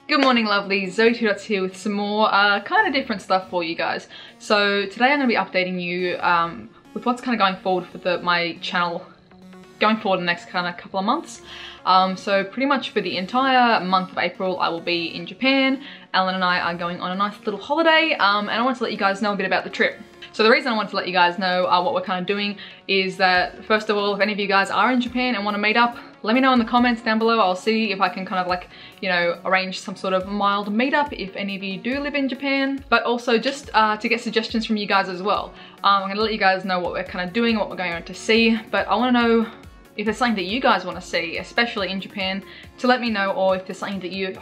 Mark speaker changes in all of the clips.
Speaker 1: Good morning lovelies, ZoëTwoDots here with some more kind of different stuff for you guys. So today I'm going to be updating you with what's kind of going forward for my channel going forward in the next kind of couple of months. So pretty much for the entire month of April I will be in Japan. Alan and I are going on a nice little holiday and I want to let you guys know a bit about the trip. So the reason I want to let you guys know what we're kind of doing is that, first of all, if any of you guys are in Japan and want to meet up, let me know in the comments down below. I'll see if I can kind of like, you know, arrange some sort of mild meetup if any of you do live in Japan. But also just to get suggestions from you guys as well. I'm going to let you guys know what we're kind of doing, what we're going to see, but I want to know if there's something that you guys want to see, especially in Japan, to let me know, or if there's something that you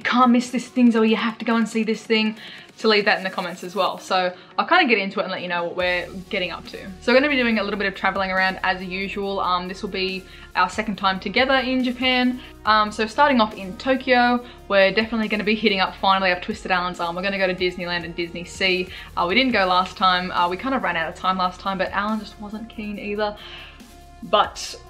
Speaker 1: can't miss this thing, or you have to go and see this thing, to leave that in the comments as well. So I'll kind of get into it and let you know what we're getting up to. So we're going to be doing a little bit of traveling around as usual. This will be our second time together in Japan. So starting off in Tokyo, we're definitely going to be hitting up, finally I've twisted Alan's arm, we're going to go to Disneyland and Disney Sea. We didn't go last time, we kind of ran out of time last time, but Alan just wasn't keen either. But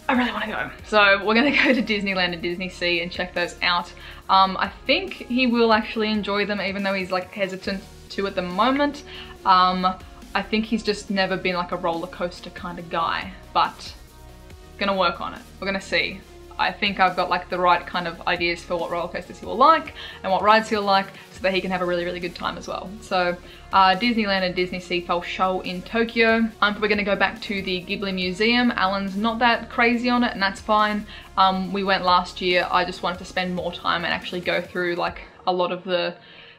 Speaker 1: I really want to go. So we're going to go to Disneyland and Disney Sea and check those out. I think he will actually enjoy them, even though he's like hesitant to at the moment. I think he's just never been like a roller coaster kind of guy, but gonna work on it. We're gonna see. I think I've got like the right kind of ideas for what roller coasters he will like and what rides he'll like, so that he can have a really, really good time as well. So Disneyland and Disney Sea fell show in Tokyo. We're gonna go back to the Ghibli Museum. Alan's not that crazy on it and that's fine. We went last year. I just wanted to spend more time and actually go through like a lot of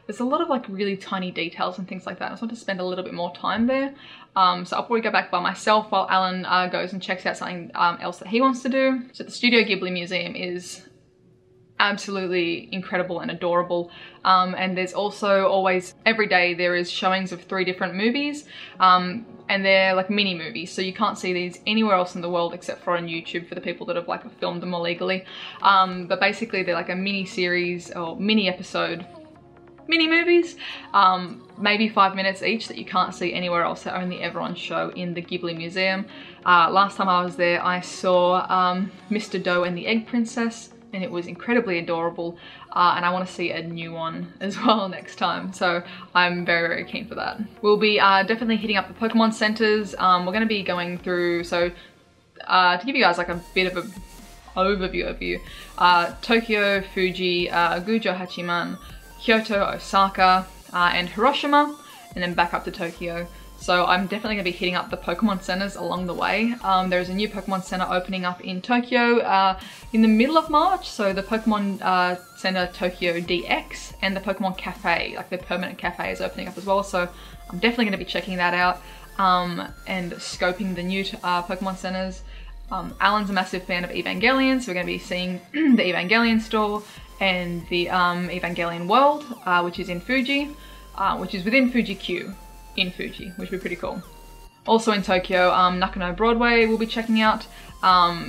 Speaker 1: there's a lot of like really tiny details and things like that. I just want to spend a little bit more time there. So I'll probably go back by myself while Alan goes and checks out something else that he wants to do. So the Studio Ghibli Museum is absolutely incredible and adorable. And there's also always, every day there is showings of 3 different movies. And they're like mini movies, so you can't see these anywhere else in the world except for on YouTube for the people that have like filmed them illegally. But basically they're like a mini series or mini episode mini movies, maybe 5 minutes each, that you can't see anywhere else. They're only ever on show in the Ghibli Museum. Last time I was there I saw Mr. Doe and the Egg Princess and it was incredibly adorable, and I want to see a new one as well next time, so I'm very, very keen for that. We'll be definitely hitting up the Pokemon centers. We're going to be going through, so to give you guys like a bit of an overview of you, Tokyo, Fuji, Gujo Hachiman, Kyoto, Osaka, and Hiroshima, and then back up to Tokyo. So I'm definitely going to be hitting up the Pokemon centers along the way. There's a new Pokemon center opening up in Tokyo in the middle of March. So the Pokemon Center Tokyo DX and the Pokemon Cafe, like the permanent cafe, is opening up as well. So I'm definitely going to be checking that out and scoping the new Pokemon centers. Alan's a massive fan of Evangelion, so we're going to be seeing the Evangelion store and the Evangelion World, which is in Fuji, which is within Fuji Q in Fuji, which would be pretty cool. Also in Tokyo, Nakano Broadway we'll be checking out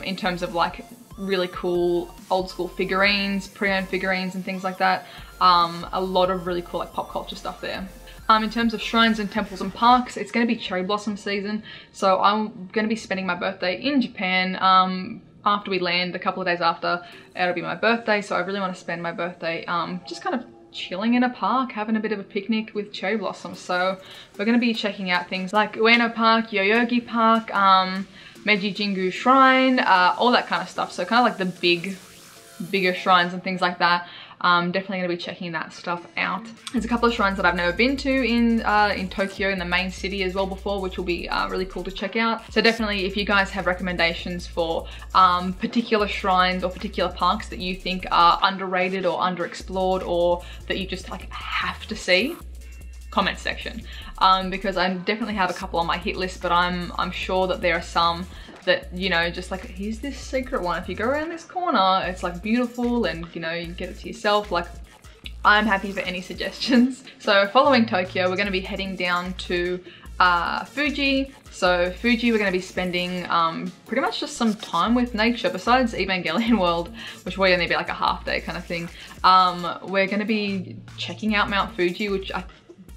Speaker 1: in terms of like really cool old school figurines, pre-owned figurines and things like that. A lot of really cool like pop culture stuff there. In terms of shrines and temples and parks, it's going to be cherry blossom season, so I'm going to be spending my birthday in Japan. After we land, a couple of days after, it'll be my birthday, so I really want to spend my birthday just kind of chilling in a park, having a bit of a picnic with cherry blossoms. So we're going to be checking out things like Ueno Park, Yoyogi Park, Meiji Jingu Shrine, all that kind of stuff. So kind of like the bigger shrines and things like that. Definitely going to be checking that stuff out. There's a couple of shrines that I've never been to in Tokyo, in the main city as well before, which will be really cool to check out. So definitely, if you guys have recommendations for particular shrines or particular parks that you think are underrated or underexplored, or that you just like have to see, comment section. Because I definitely have a couple on my hit list, but I'm sure that there are some that, you know, just like, here's this secret one, if you go around this corner it's like beautiful, and you know, you can get it to yourself. Like, I'm happy for any suggestions. So following Tokyo, we're going to be heading down to Fuji. So Fuji, we're going to be spending pretty much just some time with nature besides Evangelion World, which will only be like a half day kind of thing. We're going to be checking out Mount Fuji, which I'm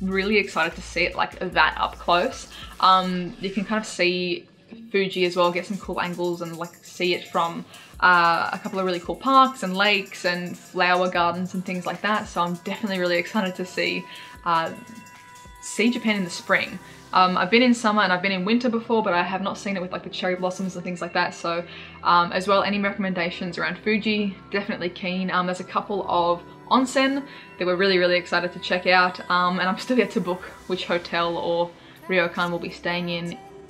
Speaker 1: really excited to see it like that up close. You can kind of see Fuji as well, get some cool angles and like see it from a couple of really cool parks and lakes and flower gardens and things like that. So I'm definitely really excited to see Japan in the spring. I've been in summer and I've been in winter before, but I have not seen it with like the cherry blossoms and things like that. So as well, any recommendations around Fuji, definitely keen. There's a couple of onsen that we're really excited to check out, and I'm still yet to book which hotel or ryokan we'll be staying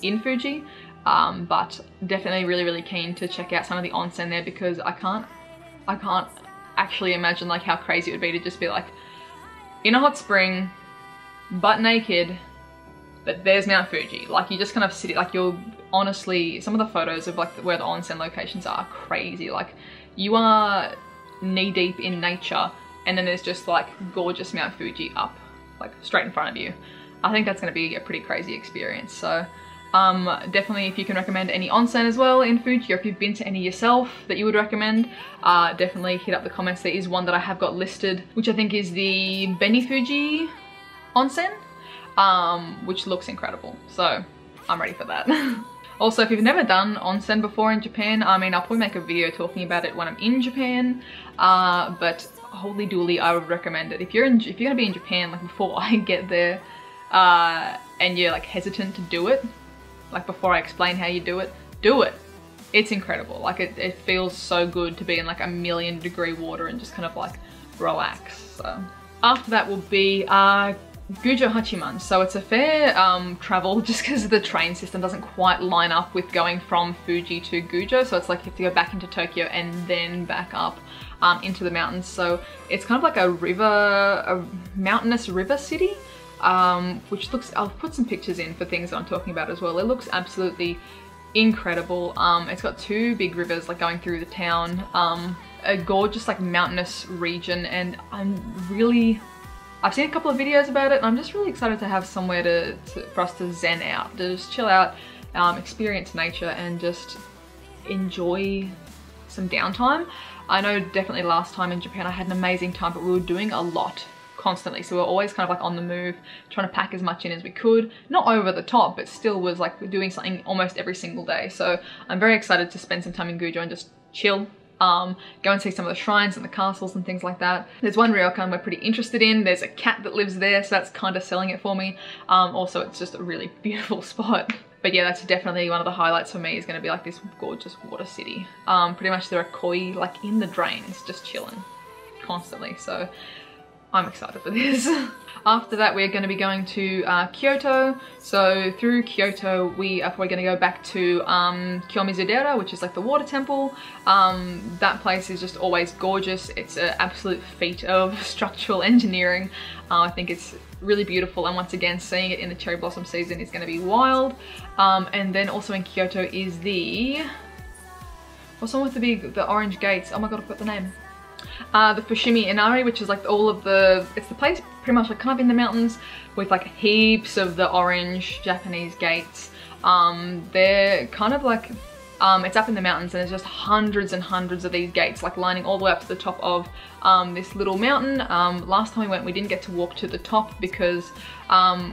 Speaker 1: in Fuji, but definitely really keen to check out some of the onsen there, because I can't actually imagine like how crazy it would be to just be like in a hot spring, butt naked, but there's Mount Fuji. Like you just kind of sit, like you're honestly, some of the photos of like where the onsen locations are crazy. Like you are knee deep in nature, and then there's just like gorgeous Mount Fuji up, like straight in front of you. I think that's going to be a pretty crazy experience. So definitely, if you can recommend any onsen as well in Fuji, or if you've been to any yourself that you would recommend, definitely hit up the comments. There is one that I have got listed, which I think is the Beni Fuji onsen, which looks incredible. So I'm ready for that. Also, if you've never done onsen before in Japan, I mean, I'll probably make a video talking about it when I'm in Japan, but holy dooly, I would recommend it. If you're gonna be in Japan, like before I get there, and you're like hesitant to do it, like before I explain how you do it, it's incredible. Like it feels so good to be in like 1,000,000 degree water and just kind of like relax. So after that will be Gujo Hachiman. So it's a fair travel, just because the train system doesn't quite line up with going from Fuji to Gujo. So it's like you have to go back into Tokyo and then back up into the mountains. So it's kind of like a mountainous river city, which looks, I'll put some pictures in for things that I'm talking about as well. It looks absolutely incredible. It's got 2 big rivers like going through the town, a gorgeous like mountainous region, and I've seen a couple of videos about it, and I'm just really excited to have somewhere for us to zen out, to just chill out, experience nature, and just enjoy some downtime. I know definitely last time in Japan I had an amazing time, but we were doing a lot constantly, so we were always kind of like on the move, trying to pack as much in as we could. Not over the top, but still was like doing something almost every single day. So I'm very excited to spend some time in Gujo and just chill. Go and see some of the shrines and the castles and things like that. There's one ryokan we're pretty interested in. There's a cat that lives there, so that's kind of selling it for me. Also, it's just a really beautiful spot. But yeah, that's definitely one of the highlights for me, is going to be like this gorgeous water city. Pretty much there are koi like in the drains, just chilling constantly. So I'm excited for this. After that, we're going to be going to Kyoto. So through Kyoto, we are probably going to go back to Kiyomizu-dera, which is like the water temple. That place is just always gorgeous. It's an absolute feat of structural engineering. I think it's really beautiful, and once again, seeing it in the cherry blossom season is going to be wild. And then also in Kyoto is the... what's the one with the orange gates? Oh my god, I forgot the name. The Fushimi Inari, which is like all of it's the place pretty much like kind of in the mountains with like heaps of the orange Japanese gates. They're kind of like, it's up in the mountains, and there's just hundreds and hundreds of these gates like lining all the way up to the top of this little mountain. Last time we went, we didn't get to walk to the top because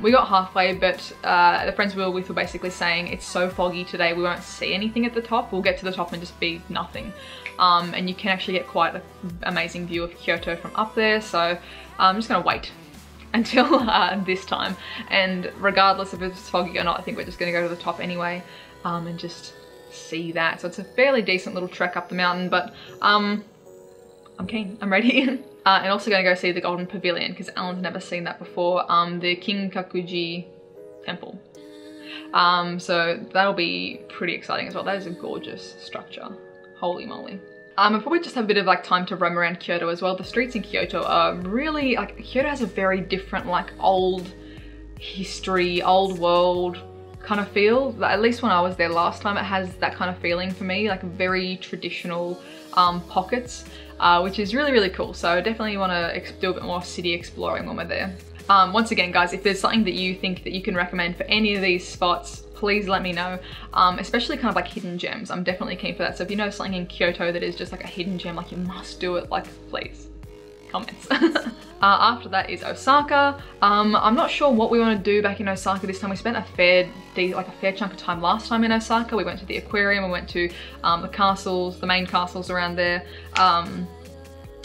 Speaker 1: we got halfway, but the friends we were with were basically saying it's so foggy today, we won't see anything at the top. We'll get to the top and just be nothing. And you can actually get quite an amazing view of Kyoto from up there. So I'm just gonna wait until this time, and regardless if it's foggy or not, I think we're just gonna go to the top anyway, and just see that. So it's a fairly decent little trek up the mountain, but I'm keen, I'm ready. And also gonna go see the Golden Pavilion, because Alan's never seen that before, the Kinkakuji temple. So that'll be pretty exciting as well. That is a gorgeous structure, holy moly. I'll probably just have a bit of like time to roam around Kyoto as well. The streets in Kyoto are really, like, Kyoto has a very different like old history, old world kind of feel. At least when I was there last time, it has that kind of feeling for me, like very traditional pockets, which is really cool. So definitely want to do a bit more city exploring when we're there. Once again, guys, if there's something that you think that you can recommend for any of these spots, please let me know, especially kind of like hidden gems. I'm definitely keen for that. So if you know something in Kyoto that is just like a hidden gem, like you must do it, like please, comments. After that is Osaka. I'm not sure what we want to do back in Osaka this time. We spent a fair chunk of time last time in Osaka. We went to the aquarium, we went to the castles, the main castles around there.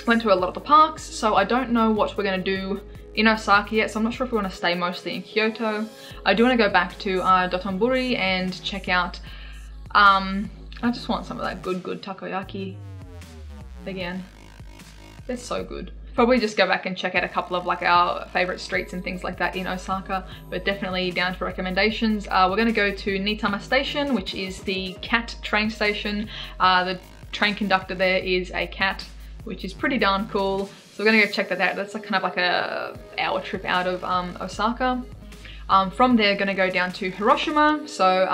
Speaker 1: Went to a lot of the parks, so I don't know what we're going to do in Osaka yet, so I'm not sure if we want to stay mostly in Kyoto. I do want to go back to Dotonbori and check out, I just want some of that good takoyaki again. They're so good. Probably just go back and check out a couple of like our favorite streets and things like that in Osaka, but definitely down for recommendations. We're going to go to Niitama Station, which is the cat train station. The train conductor there is a cat, which is pretty darn cool. So we're gonna go check that out. That's like kind of like a hour trip out of Osaka. From there, gonna go down to Hiroshima. So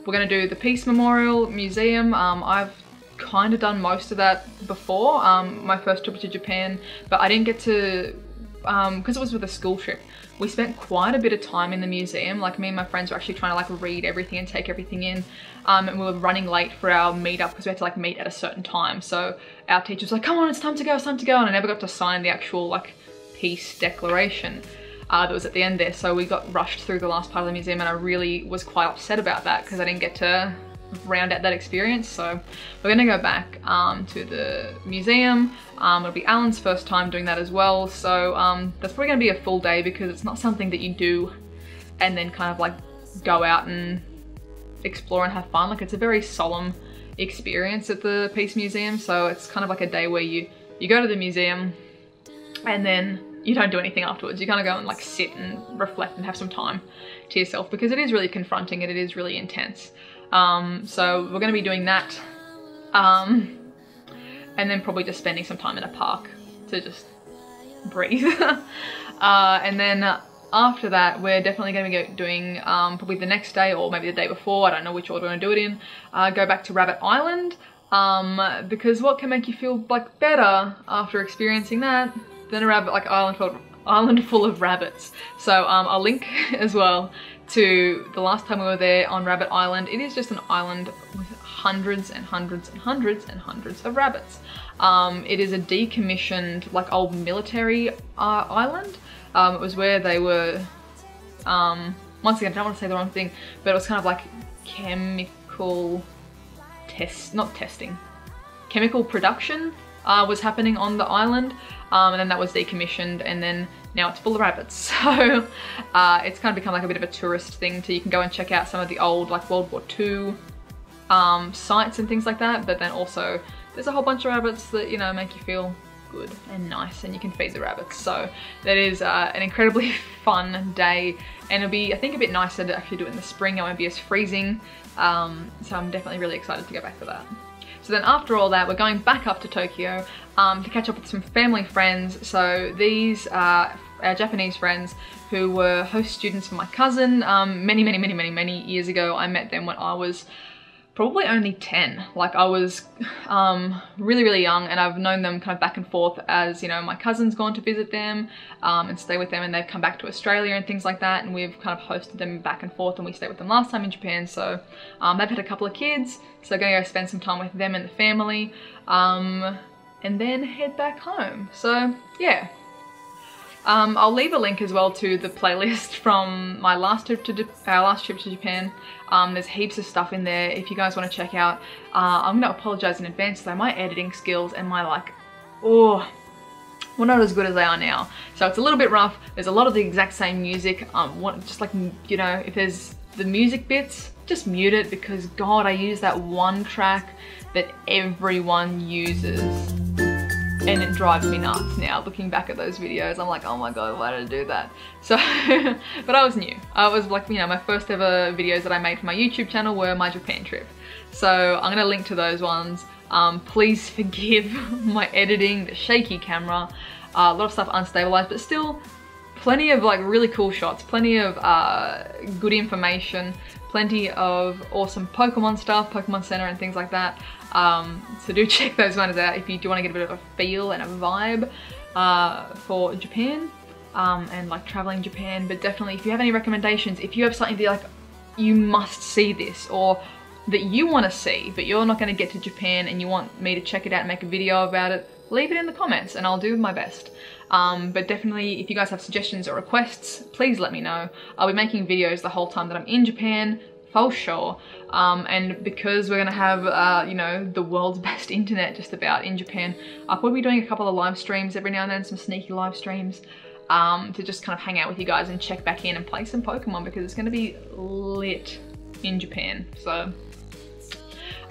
Speaker 1: we're gonna do the Peace Memorial Museum. I've kind of done most of that before, my first trip to Japan, but I didn't get to, because it was with a school trip, we spent quite a bit of time in the museum. Like me and my friends were actually trying to like read everything and take everything in, and we were running late for our meetup because we had to like meet at a certain time. So our teacher was like, come on, it's time to go, and I never got to sign the actual like peace declaration that was at the end there. So we got rushed through the last part of the museum, and I really was quite upset about that because I didn't get to round out that experience. So we're gonna go back to the museum. It'll be Alan's first time doing that as well, so that's probably gonna be a full day because it's not something that you do and then kind of like go out and explore and have fun. Like, it's a very solemn experience at the Peace Museum, so it's kind of like a day where you go to the museum and then you don't do anything afterwards. You kind of go and like sit and reflect and have some time to yourself because it is really confronting and it is really intense. So we're going to be doing that, and then probably just spending some time in a park to just breathe. And then after that, we're definitely going to be doing, probably the next day or maybe the day before, I don't know which order we're going to do it in, go back to Rabbit Island, because what can make you feel like better after experiencing that than a island full of rabbits. So I'll link as well to the last time we were there on Rabbit Island. It is just an island with hundreds and hundreds and hundreds and hundreds of rabbits. It is a decommissioned like old military island. It was where they were, once again, I don't want to say the wrong thing, but it was kind of like chemical production was happening on the island, and then that was decommissioned, and then now it's full of rabbits. So it's kind of become like a bit of a tourist thing, so you can go and check out some of the old like World War II sites and things like that, but then also there's a whole bunch of rabbits that, you know, make you feel good and nice, and you can feed the rabbits. So that is an incredibly fun day, and it'll be, I think, a bit nicer to actually do it in the spring. It won't be as freezing, so I'm definitely really excited to go back for that. So then after all that, we're going back up to Tokyo to catch up with some family friends. So these are our Japanese friends who were host students for my cousin many years ago. I met them when I was probably only 10. Like, I was really young, and I've known them kind of back and forth as, you know, my cousin's gone to visit them and stay with them, and they've come back to Australia and things like that, and we've kind of hosted them back and forth, and we stayed with them last time in Japan. So they've had a couple of kids, so I'm gonna go spend some time with them and the family, and then head back home. So yeah. I'll leave a link as well to the playlist from my our last trip to Japan. There's heaps of stuff in there if you guys want to check out. I'm going to apologize in advance though, my editing skills and my well, not as good as they are now. So it's a little bit rough. There's a lot of the exact same music. Just like, you know, if there's the music bits, just mute it, because God, I use that one track that everyone uses. And it drives me nuts now, looking back at those videos. I'm like, oh my God, why did I do that? So, but I was new. I was like, you know, my first ever videos that I made for my YouTube channel were my Japan trip. So I'm gonna link to those ones. Please forgive my editing, the shaky camera, a lot of stuff unstabilized, but still plenty of like really cool shots, plenty of good information, plenty of awesome Pokemon stuff, Pokemon Center and things like that. So do check those ones out if you do want to get a bit of a feel and a vibe for Japan and like traveling Japan. But definitely, if you have any recommendations, if you have something that like, you must see this, or that you want to see but you're not going to get to Japan and you want me to check it out and make a video about it, leave it in the comments and I'll do my best. But definitely, if you guys have suggestions or requests, please let me know. I'll be making videos the whole time that I'm in Japan, for sure. And because we're gonna have, you know, the world's best internet just about in Japan, I'll probably be doing a couple of live streams every now and then, some sneaky live streams, to just kind of hang out with you guys and check back in and play some Pokemon, because it's gonna be lit in Japan. So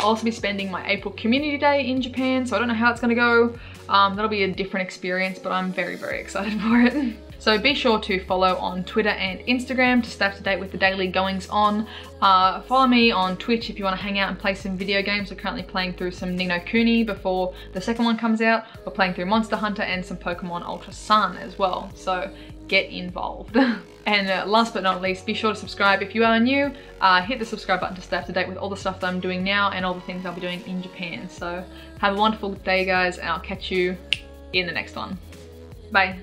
Speaker 1: I'll also be spending my April Community Day in Japan, so I don't know how it's gonna go. That'll be a different experience, but I'm very, very excited for it. So be sure to follow on Twitter and Instagram to stay up to date with the daily goings on. Follow me on Twitch if you want to hang out and play some video games. We're currently playing through some Ni no Kuni before the second one comes out. We're playing through Monster Hunter and some Pokemon Ultra Sun as well, so get involved. And last but not least, be sure to subscribe if you are new. Hit the subscribe button to stay up to date with all the stuff that I'm doing now and all the things I'll be doing in Japan. So have a wonderful day, guys, and I'll catch you in the next one. Bye.